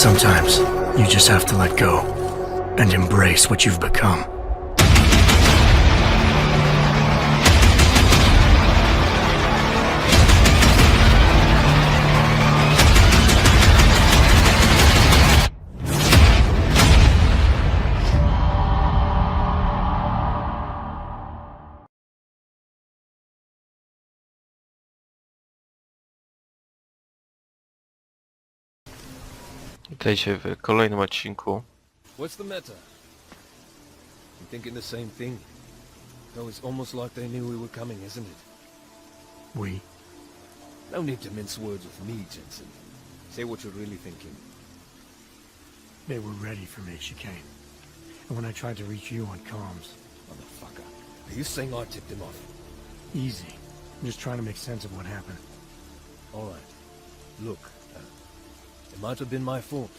Sometimes you just have to let go and embrace what you've become. Witajcie w kolejnym odcinku. What's the matter? You thinking the same thing? Though it's almost like they knew we were coming, isn't it? We? No need to mince words with me, Jensen. Say what you're really thinking. They were ready for me, she came. And when I tried to reach you on comms... Motherfucker. Are you saying I tipped him off? Easy. I'm just trying to make sense of what happened. Alright. Look, it might have been my fault.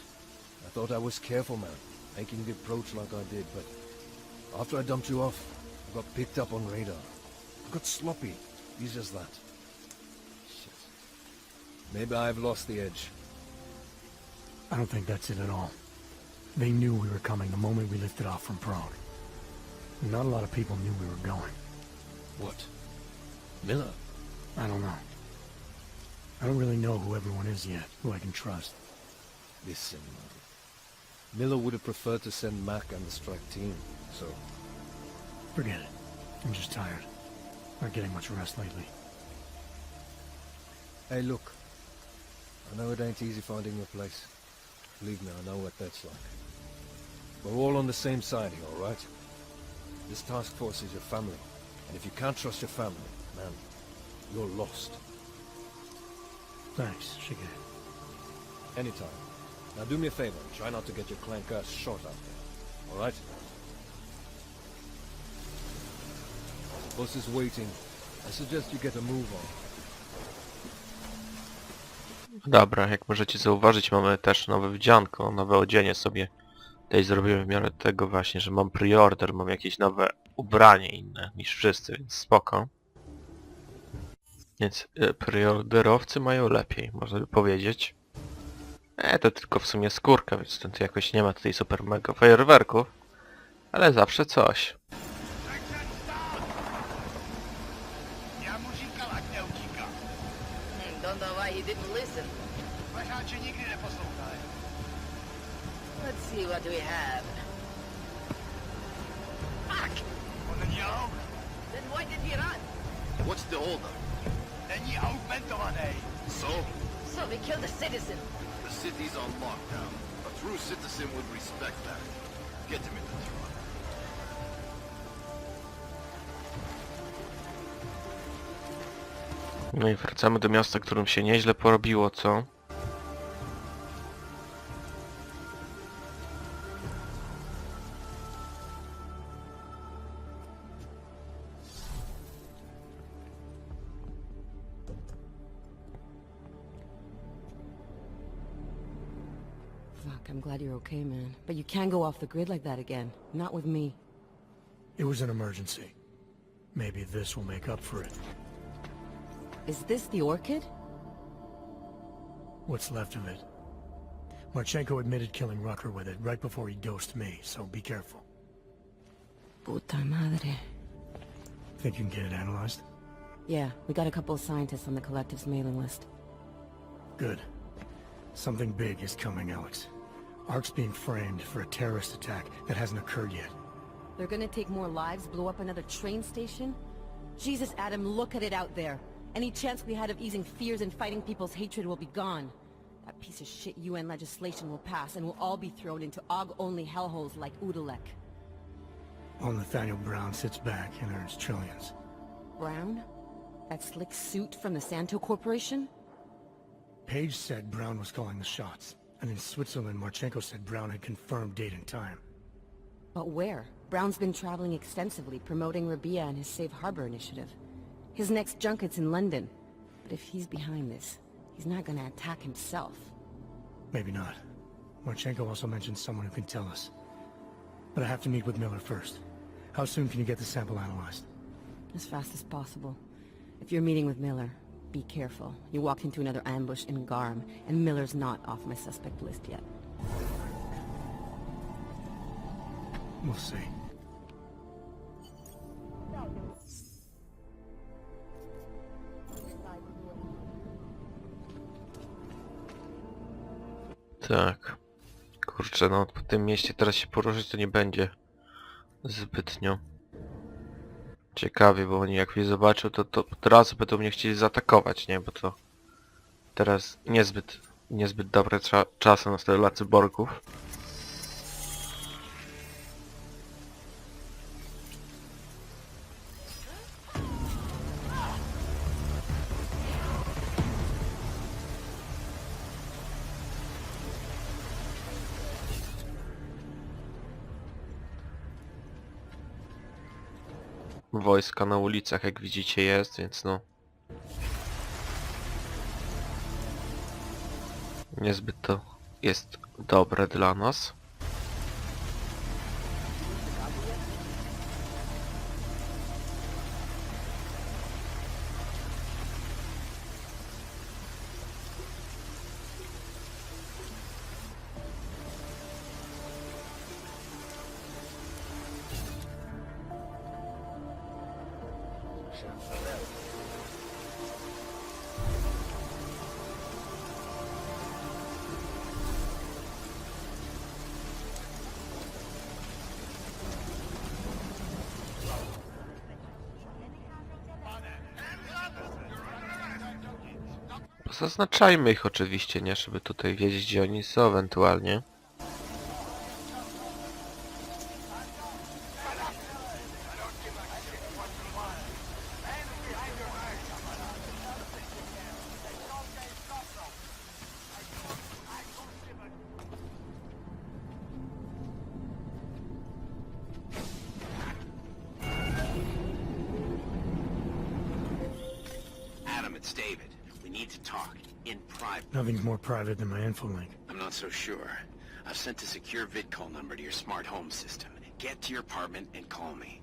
I thought I was careful, man, making the approach like I did, but after I dumped you off, I got picked up on radar. I got sloppy. Easy as that. Shit. Maybe I've lost the edge. I don't think that's it at all. They knew we were coming the moment we lifted off from Prague. Not a lot of people knew we were going. What? Miller? I don't know. I don't really know who everyone is yet, who I can trust. Listen, Miller would have preferred to send Mac and the strike team, so... Forget it. I'm just tired. Not getting much rest lately. Hey, look. I know it ain't easy finding your place. Believe me, I know what that's like. We're all on the same side here, alright? This task force is your family, and if you can't trust your family, man, you're lost. Thanks, Shige. Anytime. Now do me a favor and try not to get your clank ass shot out there. Alright? The bus is waiting. I suggest you get a move on. Dobra, jak możecie zauważyć, mamy też nowe wdzianko, nowe odzienie sobie. Tutaj zrobiłem w miarę tego właśnie, że mam preorder, mam jakieś nowe ubranie inne niż wszyscy, więc spoko. Więc preorderowcy mają lepiej, można by powiedzieć. To tylko w sumie skórka, więc stąd jakoś nie ma tutaj super mega fajerwerków. Ale zawsze coś. Don't know why he didn't listen. Let's see what we have. Fuck! Then why did he run? What's the holdup? So? So we killed a citizen. The city's on lockdown. A true citizen would respect that. Get him in the truck. No i wracamy do miasta, którym się nieźle porobiło, co? Fuck, I'm glad you're okay, man. But you can't go off the grid like that again. Not with me. It was an emergency. Maybe this will make up for it. Is this the orchid? What's left of it. Marchenko admitted killing Rucker with it right before he dosed me, so be careful. Puta madre. Think you can get it analyzed? Yeah, we got a couple of scientists on the collective's mailing list. Good. Something big is coming, Alex. ARC's being framed for a terrorist attack that hasn't occurred yet. They're gonna take more lives, blow up another train station? Jesus, Adam, look at it out there. Any chance we had of easing fears and fighting people's hatred will be gone. That piece of shit UN legislation will pass, and we'll all be thrown into AUG-only hellholes like Ulicach. While Nathaniel Brown sits back and earns trillions. Brown? That slick suit from the Santo Corporation? Page said Brown was calling the shots, and in Switzerland, Marchenko said Brown had confirmed date and time. But where? Brown's been traveling extensively, promoting Rabia and his Safe Harbor initiative. His next junket's in London. But if he's behind this, he's not gonna attack himself. Maybe not. Marchenko also mentioned someone who can tell us. But I have to meet with Miller first. How soon can you get the sample analyzed? As fast as possible. If you're meeting with Miller, Be careful. You walked into another ambush in Garm, and Miller's not off my suspect list yet. We'll see. Tak. Kurczę, no po tym mieście teraz się poruszyć to nie będzie zbytnio ciekawie, bo oni jak mnie zobaczą, to od razu będą mnie chcieli zaatakować, nie? Bo to teraz niezbyt dobre czasy na stole cyborgów. Wojska na ulicach, jak widzicie, jest, więc no niezbyt to jest dobre dla nas. Zaznaczajmy ich oczywiście, nie? Żeby tutaj wiedzieć, gdzie oni są ewentualnie. Adam, it's David. We need to talk. In private. Nothing's more private than my info link. I'm not so sure. I've sent a secure vid call number to your smart home system. Get to your apartment and call me.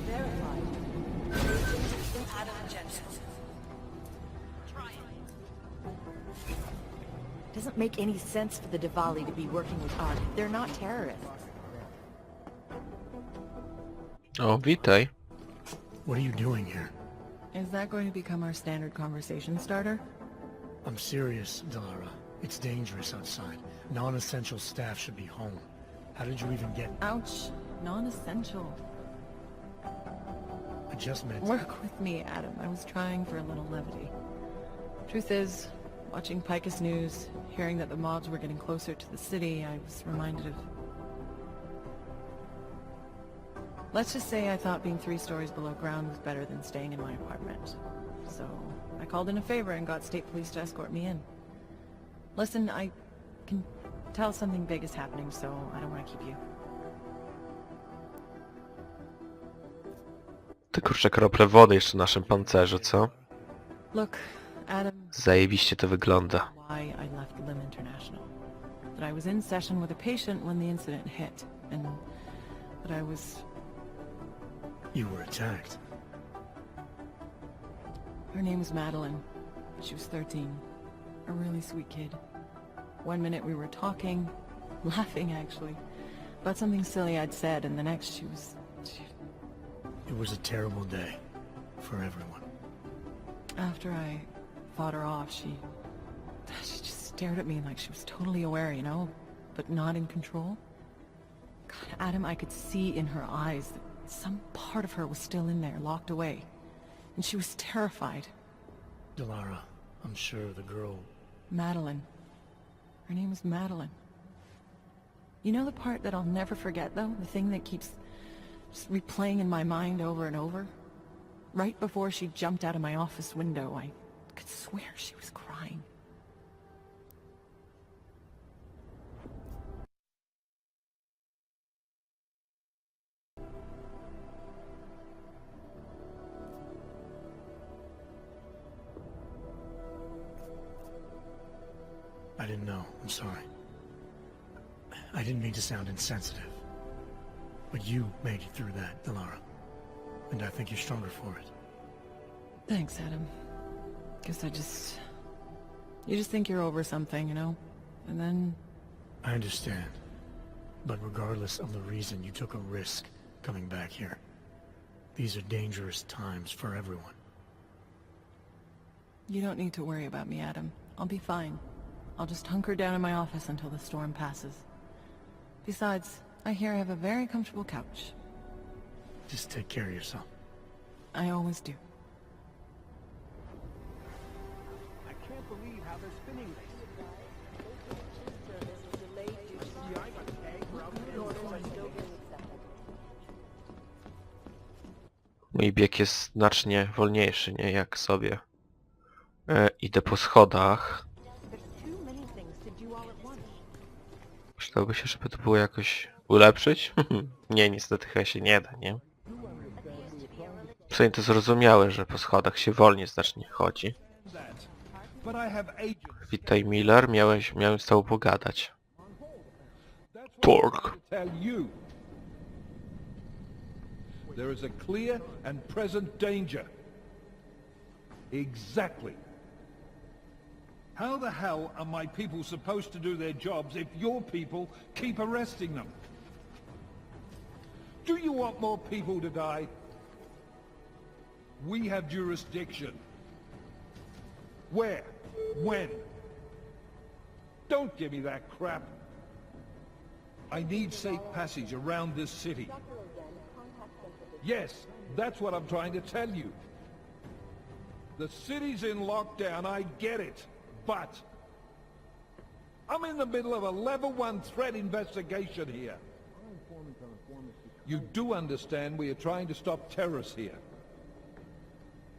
Verified. Adama Jensena. Doesn't make any sense for the Diwali to be working with ARC. They're not terrorists. O, witaj. What are you doing here? Is that going to become our standard conversation starter? I'm serious, Delara. It's dangerous outside. Non-essential staff should be home. How did you even get... Ouch. Non-essential. I just meant... Work with me, Adam. I was trying for a little levity. Truth is, watching Picus News, hearing that the mobs were getting closer to the city, I was reminded of... Let's just say I thought being 3 stories below ground was better than staying in my apartment. So, I called in a favor and got state police to escort me in. Listen, I can tell something big is happening, so I don't want to keep you. Ty kurczę, krople wody jeszcze na naszym pancerzu, co? Look, Adam... Zajebiście to wygląda. Why I left Lim International. That I was in session with a patient when the incident hit, and that I was... You were attacked. Her name was Madeline. She was 13. A really sweet kid. One minute we were talking, laughing actually, about something silly I'd said, and the next she was... It was a terrible day. For everyone. After I fought her off, she just stared at me like she was totally aware, you know, but not in control. God, Adam, I could see in her eyes that some part of her was still in there, locked away. And she was terrified. Delara, I'm sure the girl... Madeline. Her name was Madeline. You know the part that I'll never forget, though? The thing that keeps just replaying in my mind over and over? Right before she jumped out of my office window, I could swear she was crying. didn't know. I'm sorry. I didn't mean to sound insensitive. But you made it through that, Delara. And I think you're stronger for it. Thanks, Adam. Guess you just think you're over something, you know? And then... I understand. But regardless of the reason, you took a risk coming back here. These are dangerous times for everyone. You don't need to worry about me, Adam. I'll be fine. I'll just hunker down in my office until the storm passes. Besides, I hear I have a very comfortable couch. Just take care of yourself. I always do. I can't believe how they're spinning this. Mój bieg jest znacznie wolniejszy, nie? Jak sobie idę po schodach. Przydałoby się, żeby to było jakoś ulepszyć? Nie, niestety chyba się nie da, nie? W sumie to zrozumiałe, że po schodach się wolniej znacznie chodzi. Witaj, Miller, miałem z tobą pogadać. Torque. There is a clear and present danger. Exactly. How the hell are my people supposed to do their jobs if your people keep arresting them? Do you want more people to die? We have jurisdiction. Where? When? Don't give me that crap. I need safe passage around this city. Yes, that's what I'm trying to tell you. The city's in lockdown, I get it, but I'm in the middle of a level 1 threat investigation here. You do understand we are trying to stop terrorists here.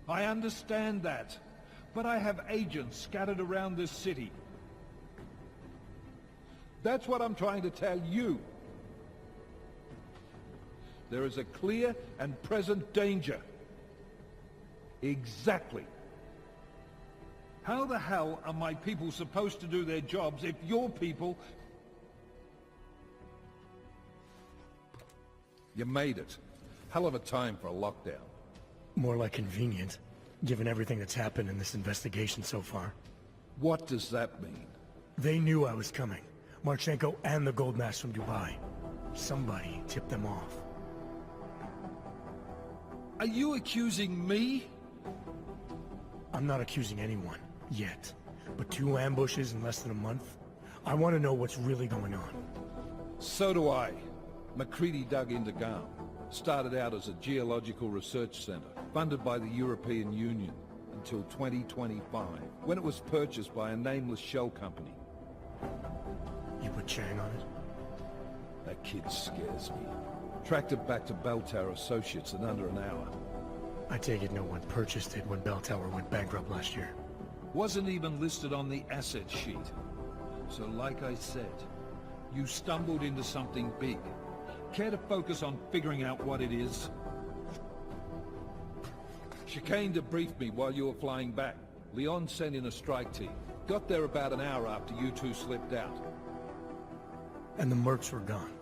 I understand that, but I have agents scattered around this city. That's what I'm trying to tell you. There is a clear and present danger. Exactly. How the hell are my people supposed to do their jobs if your people... You made it. Hell of a time for a lockdown. More like convenient, given everything that's happened in this investigation so far. What does that mean? They knew I was coming. Marchenko and the gold mask from Dubai. Somebody tipped them off. Are you accusing me? I'm not accusing anyone, yet. But 2 ambushes in less than a month? I want to know what's really going on. So do I. MacCready dug into Garm. Started out as a geological research center, funded by the European Union, until 2025, when it was purchased by a nameless shell company. You put Chang on it? That kid scares me. Tracked it back to Bell Tower Associates in under an hour. I take it no one purchased it when Bell Tower went bankrupt last year. Wasn't even listed on the asset sheet. So like I said, you stumbled into something big. Care to focus on figuring out what it is? Chicane debriefed me while you were flying back. Leon sent in a strike team. Got there about an hour after you two slipped out. And the mercs were gone.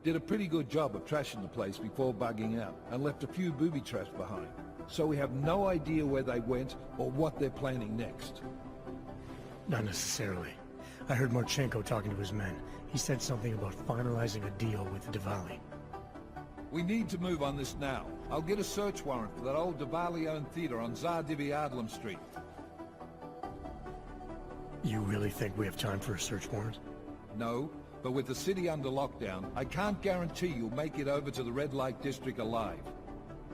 Did a pretty good job of trashing the place before bugging out, and left a few booby traps behind. So we have no idea where they went or what they're planning next. Not necessarily. I heard Marchenko talking to his men. He said something about finalizing a deal with Diwali. We need to move on this now. I'll get a search warrant for that old Diwali-owned theater on Tsar Adlam Street. You really think we have time for a search warrant? No, but with the city under lockdown, I can't guarantee you'll make it over to the Red Light District alive.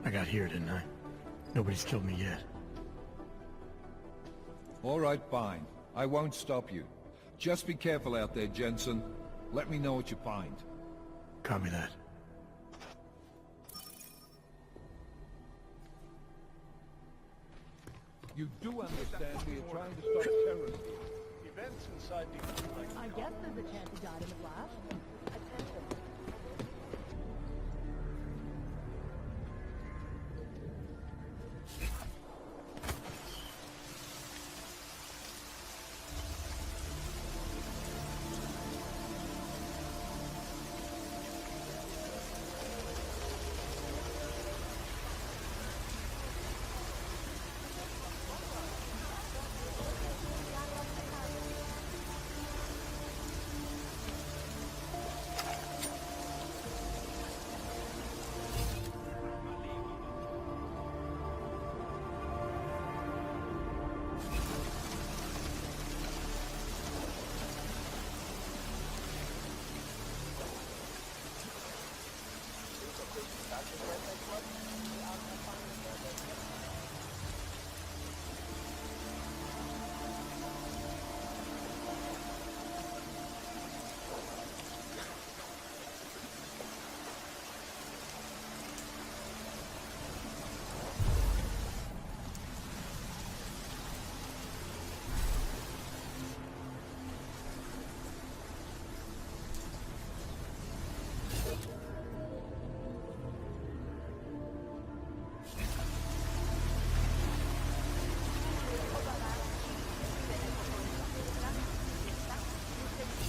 I got here, didn't I? Nobody's killed me yet. All right, fine. I won't stop you. Just be careful out there, Jensen. Let me know what you find. Copy that. You do understand we are trying to stop terrorism. Events inside the... I guess there's a chance he died in the flash. Attention.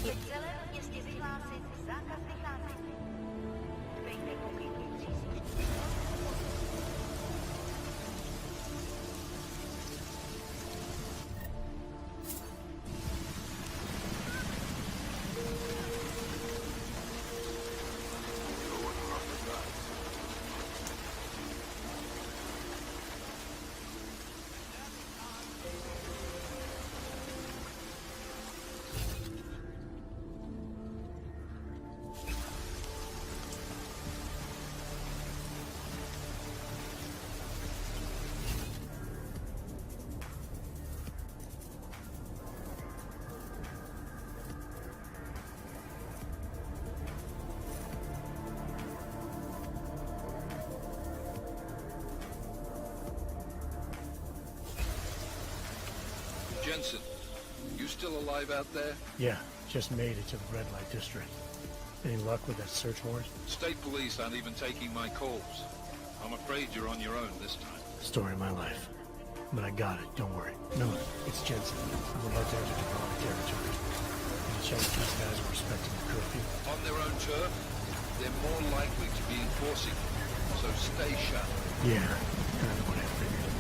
Je v celém městě vyhlásit zákaz vycházení. Dbejte konkrétní příslušníky. Jensen, you still alive out there? Yeah, just made it to the red light district. Any luck with that search warrant? State police aren't even taking my calls. I'm afraid you're on your own this time. Story of my life. But I got it, don't worry. No, it's Jensen. I'm about to enter Devon territory. Any chance these guys are respecting the curfew? On their own turf, they're more likely to be enforcing it. So stay sharp. Yeah, kind of what I figured.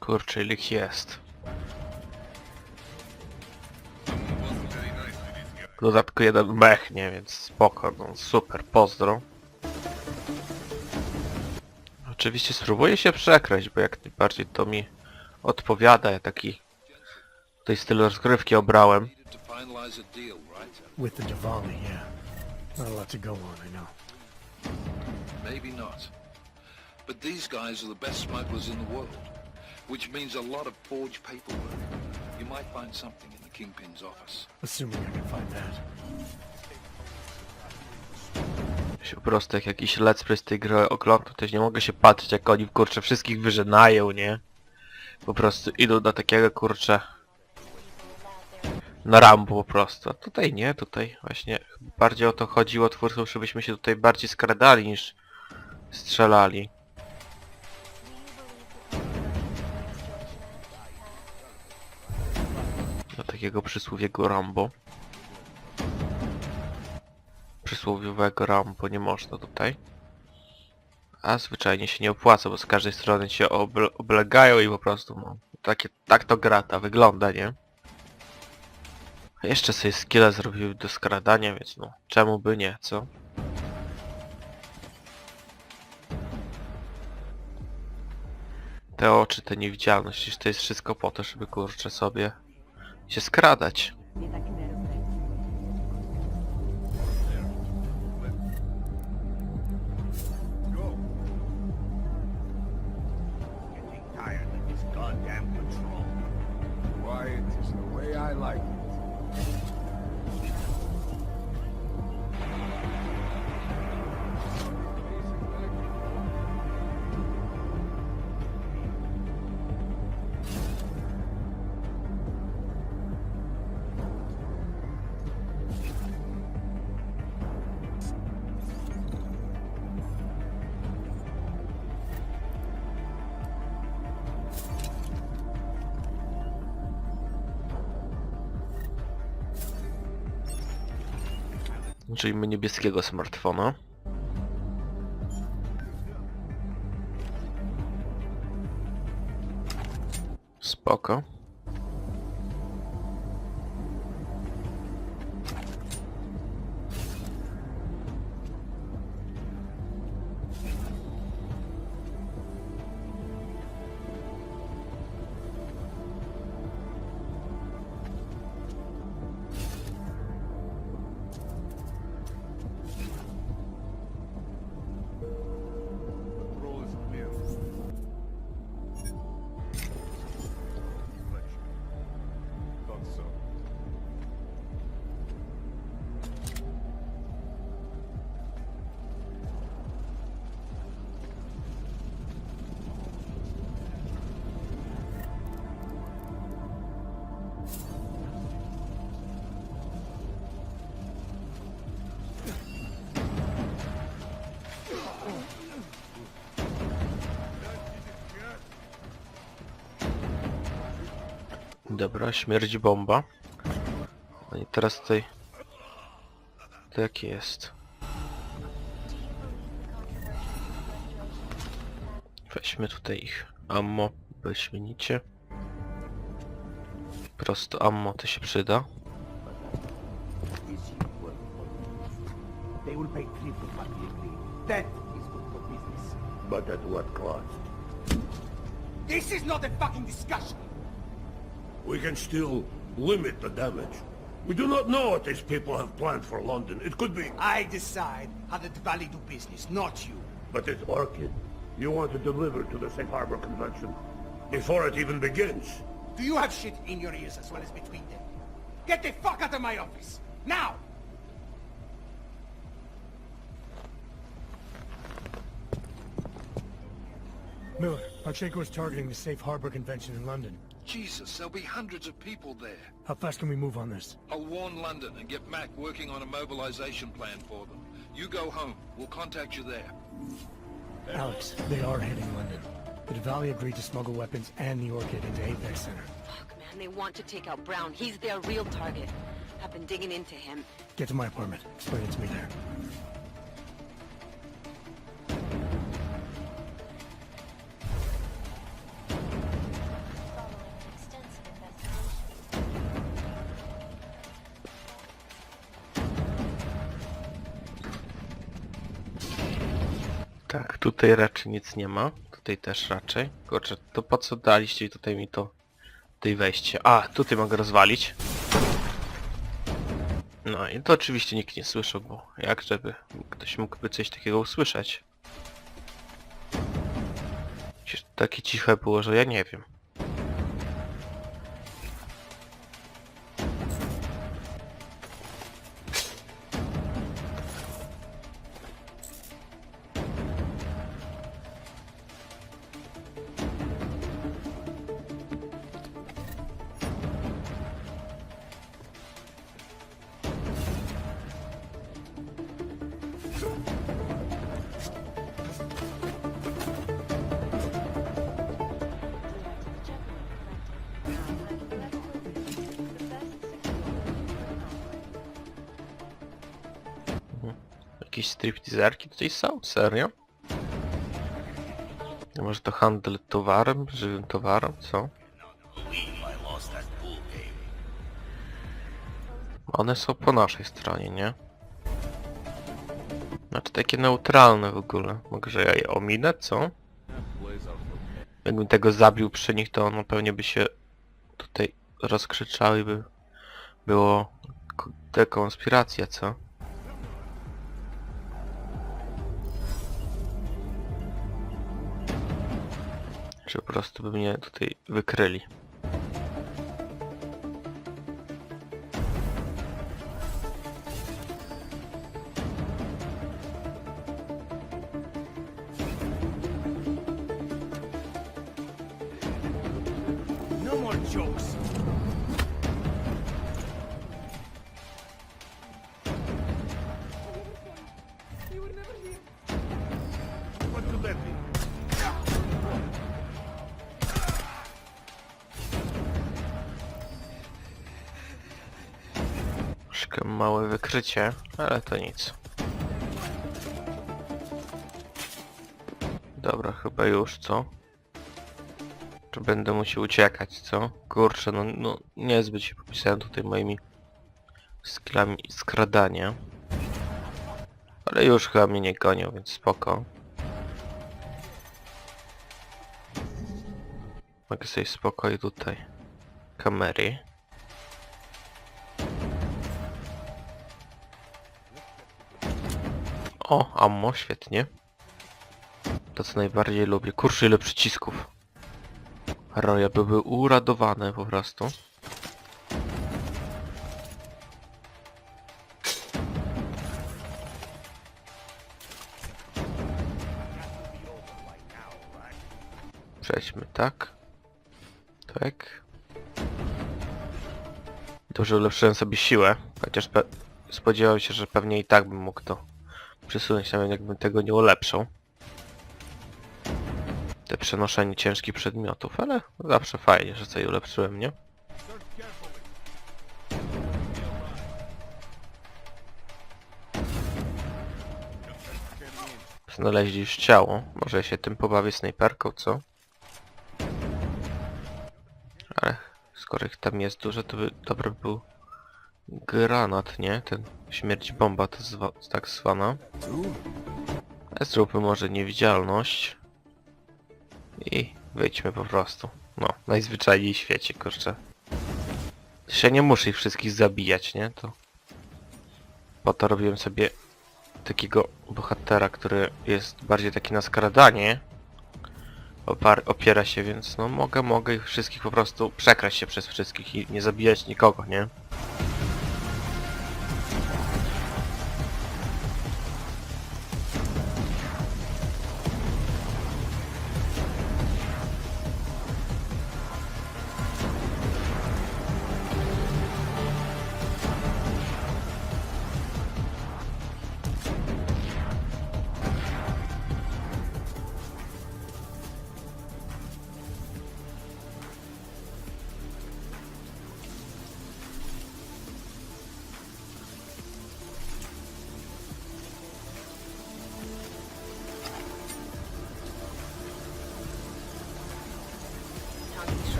Kurczę, ile ich jest. W dodatku jeden mech, nie? Więc spoko, no super, pozdro. Oczywiście spróbuję się przekraść, bo jak najbardziej to mi odpowiada. Ja taki tutaj styl rozgrywki obrałem. With the Diwali, yeah. Not a lot to go on, I know. Maybe not. But these guys are the best smugglers in the world, which means a lot of forged paperwork. You might find something in the Kingpin's office. Assuming I can find that. Się po prostu jak jakiś let's play z tej gry oglądam, to też nie mogę się patrzeć, jak oni kurczę wszystkich wyżynają, nie? Po prostu idą do takiego kurczę na Rambo po prostu. A tutaj nie, tutaj właśnie bardziej o to chodziło twórcom, żebyśmy się tutaj bardziej skradali niż strzelali. Do takiego przysłowiowego Rambo. Przysłowiowego Rambo nie można tutaj. A zwyczajnie się nie opłaca, bo z każdej strony się oblegają i po prostu no, tak to gra ta wygląda, nie? A jeszcze sobie skilla zrobiły do skradania, więc no czemu by nie, co? Te oczy, te niewidzialność, przecież to jest wszystko po to, żeby kurczę sobie się skradać. Tired of this goddamn patrol. Quiet is the way I like it. Użyjmy niebieskiego smartfona. Spoko. Dobra, śmierdzi bomba. No i teraz tutaj... To jak jest? Weźmy tutaj ich ammo, wyśmienicie. Prosto ammo to się przyda. They will pay triple what we agreed. That is good for business. But at what cost? This is not a fucking discussion! We can still limit the damage. We do not know what these people have planned for London. It could be... I decide how the Diwali do business, not you. But it's Orchid. You want to deliver to the Safe Harbor Convention before it even begins. Do you have shit in your ears as well as between them? Get the fuck out of my office! Now! Miller, Pacheco is targeting the Safe Harbor Convention in London. Jesus, there'll be hundreds of people there. How fast can we move on this? I'll warn London and get Mac working on a mobilization plan for them. You go home. We'll contact you there. Alex, they are hitting London. The Diwali agreed to smuggle weapons and the Orchid into Apex Center. Fuck, man, they want to take out Brown. He's their real target. I've been digging into him. Get to my apartment. Explain it to me there. Tak, tutaj raczej nic nie ma. Tutaj też raczej. Kurczę, to po co daliście tutaj mi to... Tutaj wejście. A, tutaj mogę rozwalić. No i to oczywiście nikt nie słyszał, bo jak żeby ktoś mógłby coś takiego usłyszeć. Przecież takie ciche było, że ja nie wiem. jakieś stripteaserki tutaj są? Serio? A może to handel towarem? Żywym towarem? Co? One są po naszej stronie, nie? Znaczy takie neutralne w ogóle. Może ja je ominę, co? Jakbym tego zabił przy nich, to ono pewnie by się tutaj rozkrzyczały i by było dekonspiracja, co? Czy po prostu by mnie tutaj wykryli. No more jokes. What could that be? Troszkę małe wykrycie, ale to nic. Dobra, chyba już, co? Czy będę musiał uciekać, co? Kurczę, no niezbyt się popisałem tutaj moimi skillami skradania. Ale już chyba mnie nie gonią, więc spoko. Mogę sobie spokojnie tutaj kamery. O, ammo, świetnie. To co najbardziej lubię. Kurczę, ile przycisków. Roja były uradowane po prostu. Przejdźmy tak. Tak. Dobrze ulepszyłem sobie siłę. Chociaż spodziewałem się, że pewnie i tak bym mógł to przesunąć, nawet jakbym tego nie ulepszał. Te przenoszenie ciężkich przedmiotów, ale zawsze fajnie, że sobie ulepszyłem, nie? Znaleźli już ciało. Może ja się tym pobawię snajperką, co? Ale skoro ich tam jest dużo, to by dobry był granat, nie? Ten śmierć bomba to tak zwana. Zróbmy może niewidzialność. I wyjdźmy po prostu. No, najzwyczajniej w świecie, kurczę. Się nie muszę ich wszystkich zabijać, nie? To po to robiłem sobie takiego bohatera, który jest bardziej taki na skradanie. Opiera się, więc no mogę ich wszystkich po prostu przekraść się przez wszystkich i nie zabijać nikogo, nie?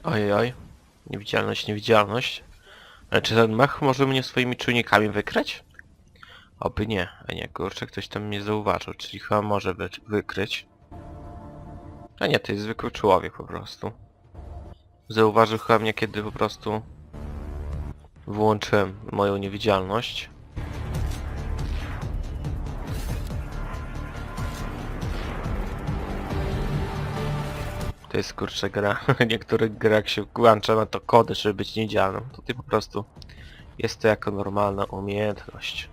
Ojej, niewidzialność. Ale czy ten mech może mnie swoimi czujnikami wykryć? Oby nie, a nie, kurczę, ktoś tam mnie zauważył, czyli chyba może wykryć. A nie, to jest zwykły człowiek po prostu. Zauważył chyba mnie, kiedy po prostu włączyłem moją niewidzialność. To jest kurczę gra. Niektórych grach się włącza na to kody, żeby być niewidzialnym. Tutaj po prostu jest to jako normalna umiejętność.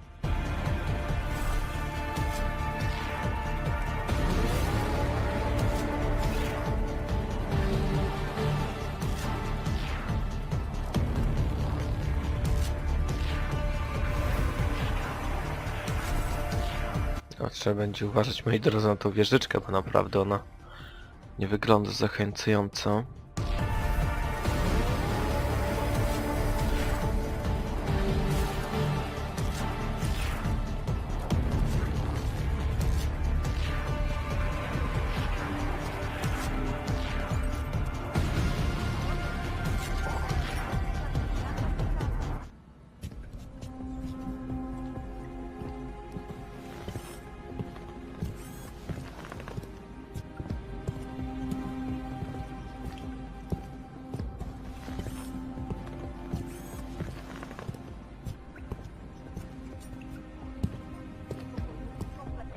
No, trzeba będzie uważać, moi drodzy, na tą wieżyczkę, bo naprawdę ona nie wygląda zachęcająco.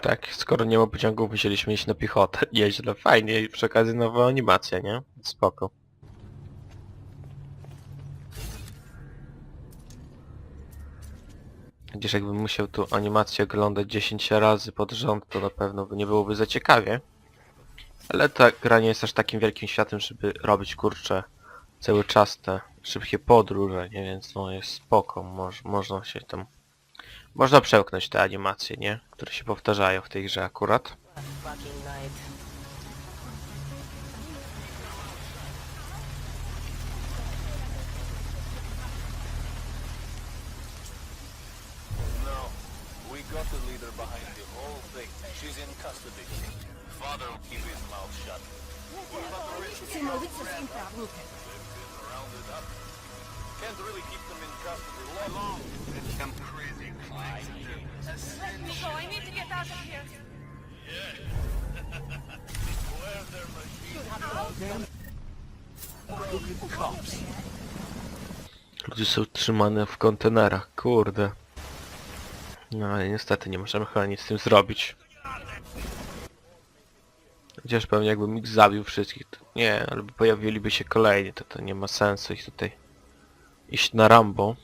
Tak, skoro nie ma pociągów, musieliśmy iść na piechotę. Nieźle, fajnie i przy okazji nowa animacja, nie? Spoko. Chociaż jakbym musiał tu animację oglądać 10 razy pod rząd, to na pewno nie byłoby za ciekawie. Ale ta gra nie jest aż takim wielkim światem, żeby robić, kurczę, cały czas te szybkie podróże, nie? Więc no jest spoko, można się tam... Można przełknąć te animacje, nie? Które się powtarzają w tej grze akurat. I need to get out of here. Ludzie są trzymane w kontenerach, kurde. No ale niestety nie możemy chyba nic z tym zrobić. Chociaż pewnie jakbym ich zabił wszystkich, to nie, albo pojawiliby się kolejni, to nie ma sensu ich tutaj iść na Rambo.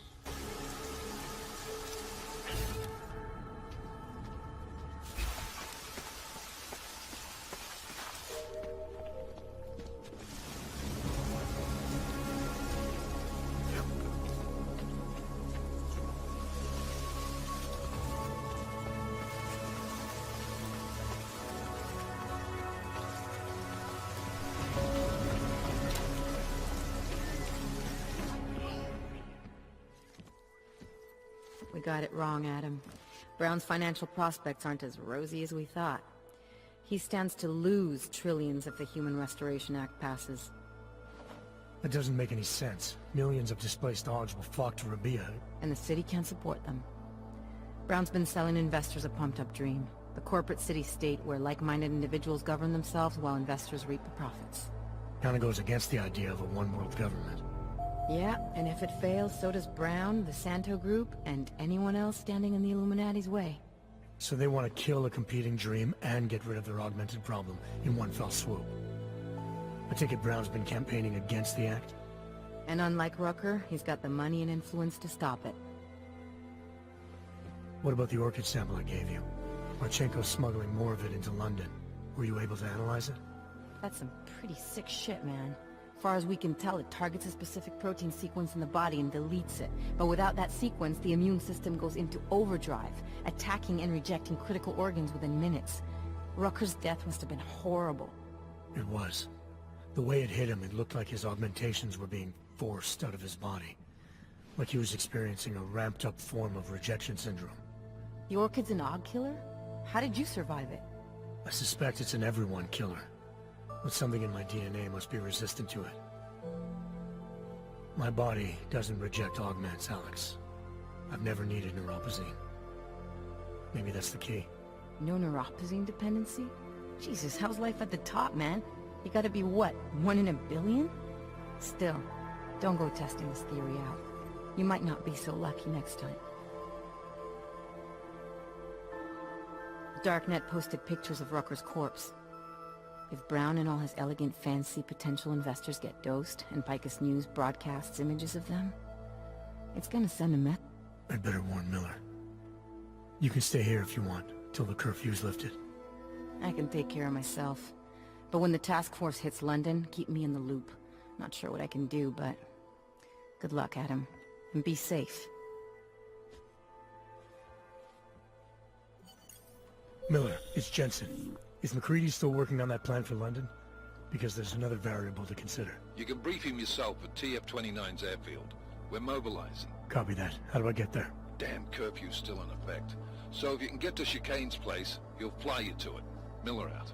We got it wrong, Adam. Brown's financial prospects aren't as rosy as we thought. He stands to lose trillions if the Human Restoration Act passes. That doesn't make any sense. Millions of displaced dogs will flock to Rabia. And the city can't support them. Brown's been selling investors a pumped-up dream. The corporate city-state where like-minded individuals govern themselves while investors reap the profits. Kinda goes against the idea of a one-world government. Yeah, and if it fails, so does Brown, the Santo Group, and anyone else standing in the Illuminati's way. So they want to kill a competing dream and get rid of their augmented problem in one fell swoop. I take it Brown's been campaigning against the act? And unlike Rucker, he's got the money and influence to stop it. What about the orchid sample I gave you? Marchenko's smuggling more of it into London. Were you able to analyze it? That's some pretty sick shit, man. As far as we can tell, it targets a specific protein sequence in the body and deletes it. But without that sequence, the immune system goes into overdrive, attacking and rejecting critical organs within minutes. Rucker's death must have been horrible. It was. The way it hit him, it looked like his augmentations were being forced out of his body. Like he was experiencing a ramped-up form of rejection syndrome. The orchid's an Aug killer? How did you survive it? I suspect it's an everyone killer. But something in my DNA must be resistant to it. My body doesn't reject augments, Alex. I've never needed neuropazine. Maybe that's the key. No neuropazine dependency? Jesus, how's life at the top, man? You gotta be what, 1 in a billion? Still, don't go testing this theory out. You might not be so lucky next time. Darknet posted pictures of Rucker's corpse. If Brown and all his elegant fancy potential investors get dosed, and Picus News broadcasts images of them, it's gonna send a message. I'd better warn Miller. You can stay here if you want, till the curfew's lifted. I can take care of myself. But when the task force hits London, keep me in the loop. Not sure what I can do, but... good luck, Adam. And be safe. Miller, it's Jensen. Is McCready still working on that plan for London? Because there's another variable to consider. You can brief him yourself at TF-29's airfield. We're mobilizing. Copy that. How do I get there? Damn curfew's still in effect. So if you can get to Chicane's place, he'll fly you to it. Miller out.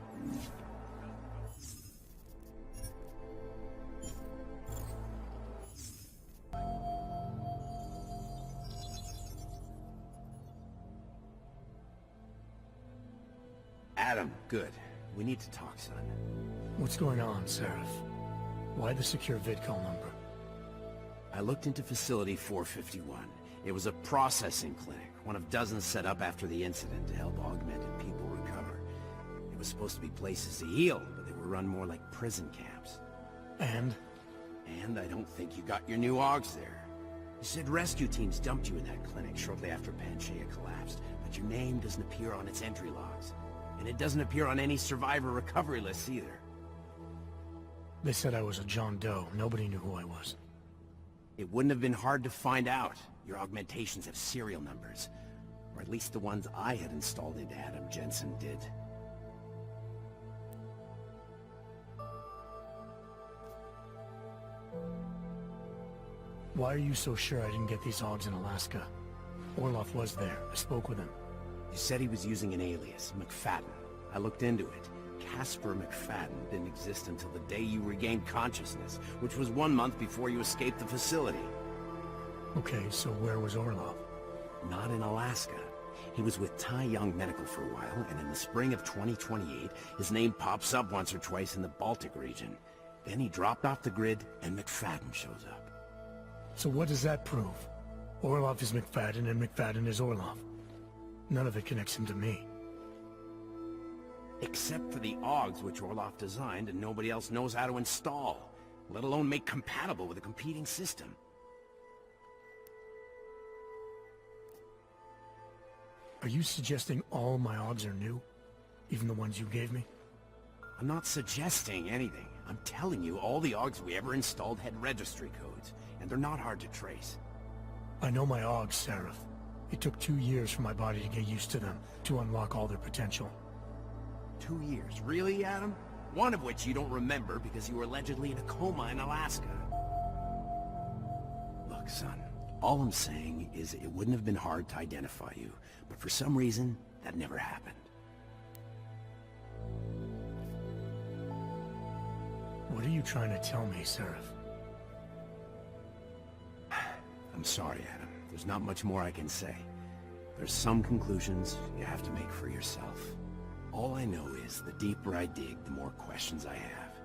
Adam, good. We need to talk, son. What's going on, Seraph? Why the secure vidcall number? I looked into Facility 451. It was a processing clinic, one of dozens set up after the incident to help augmented people recover. It was supposed to be places to heal, but they were run more like prison camps. And? And I don't think you got your new AUGs there. You said rescue teams dumped you in that clinic shortly after Panchaea collapsed, but your name doesn't appear on its entry logs. And it doesn't appear on any survivor recovery lists either. They said I was a John Doe. Nobody knew who I was. It wouldn't have been hard to find out. Your augmentations have serial numbers. Or at least the ones I had installed into Adam Jensen did. Why are you so sure I didn't get these AUGs in Alaska? Orloff was there. I spoke with him. You said he was using an alias, McFadden. I looked into it. Casper McFadden didn't exist until the day you regained consciousness, which was 1 month before you escaped the facility. Okay, so where was Orloff? Not in Alaska. He was with Tai Young Medical for a while, and in the spring of 2028, his name pops up once or twice in the Baltic region. Then he dropped off the grid, and McFadden shows up. So what does that prove? Orloff is McFadden, and McFadden is Orloff. None of it connects him to me. Except for the AUGs which Orloff designed and nobody else knows how to install, let alone make compatible with a competing system. Are you suggesting all my AUGs are new? Even the ones you gave me? I'm not suggesting anything. I'm telling you, all the AUGs we ever installed had registry codes, and they're not hard to trace. I know my AUGs, Seraph. It took 2 years for my body to get used to them, to unlock all their potential. 2 years? Really, Adam? One of which you don't remember because you were allegedly in a coma in Alaska. Look, son, all I'm saying is it wouldn't have been hard to identify you, but for some reason, that never happened. What are you trying to tell me, Seraph? I'm sorry, Adam. There's not much more I can say. There's some conclusions you have to make for yourself. All I know is the deeper I dig, the more questions I have.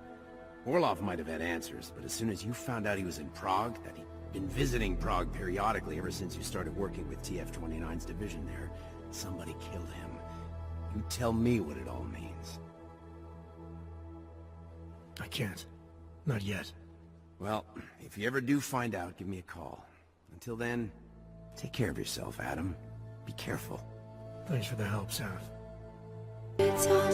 Orloff might have had answers, but as soon as you found out he was in Prague, that he'd been visiting Prague periodically ever since you started working with TF-29's division there, somebody killed him. You tell me what it all means. I can't. Not yet. Well, if you ever do find out, give me a call. Until then, take care of yourself, Adam. Be careful. Thanks for the help, Seraph. It's all